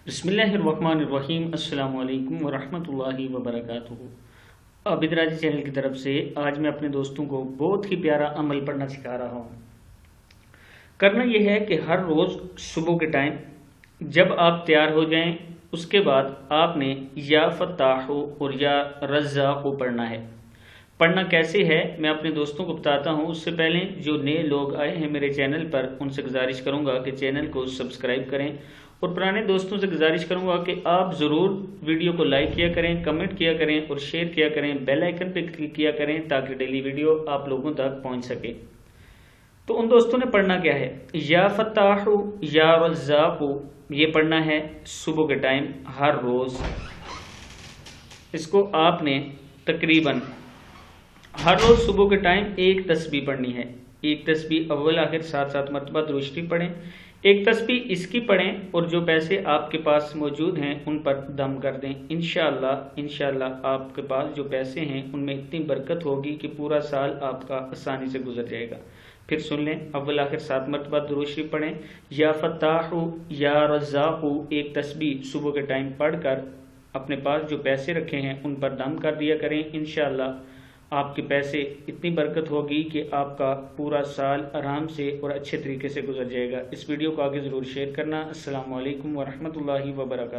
बिस्मिल्लाहिर्रहमानिर्रहीम। अस्सलाम वालेकुम वरहमतुल्लाहि वबरकातुहू। आबिद राजी चैनल की तरफ से आज मैं अपने दोस्तों को बहुत ही प्यारा अमल पढ़ना सिखा रहा हूँ। करना यह है कि हर रोज़ सुबह के टाइम जब आप तैयार हो जाएं, उसके बाद आपने या फत्ताहु और या रज़्ज़ाक़ु पढ़ना है। पढ़ना कैसे है मैं अपने दोस्तों को बताता हूँ। उससे पहले जो नए लोग आए हैं मेरे चैनल पर, उनसे गुजारिश करूँगा कि चैनल को सब्सक्राइब करें, और पुराने दोस्तों से गुजारिश करूँगा कि आप ज़रूर वीडियो को लाइक किया करें, कमेंट किया करें और शेयर किया करें। बेल आइकन पर क्लिक किया करें ताकि डेली वीडियो आप लोगों तक पहुँच सके। तो उन दोस्तों ने पढ़ना क्या है, या फत्ताहु या रज़्ज़ाक़ु, ये पढ़ना है सुबह के टाइम हर रोज़। इसको आपने तकरीबन हर रोज़ सुबह के टाइम एक तस्बीह पढ़नी है। एक तस्बीह अव्वल आखिर 7 मरतबा दुरूद शरीफ पढ़ें, एक तस्बीह इसकी पढ़ें, और जो पैसे आपके पास मौजूद हैं उन पर दम कर दें। इंशाअल्लाह आपके पास जो पैसे हैं उनमें इतनी बरकत होगी कि पूरा साल आपका आसानी से गुजर जाएगा। फिर सुन लें, अव्वल आखिर 7 मरतबा दुरूद शरीफ पढ़ें, या फत्ताहु या रज़्ज़ाक़ु एक तस्बीह सुबह के टाइम पढ़कर अपने पास जो पैसे रखे हैं उन पर दम कर दिया करें। इंशाअल्लाह आपके पैसे इतनी बरकत होगी कि आपका पूरा साल आराम से और अच्छे तरीके से गुजर जाएगा। इस वीडियो को आगे ज़रूर शेयर करना। अस्सलामु अलैकुम वरहमतुल्लाहि वबरकातुहू।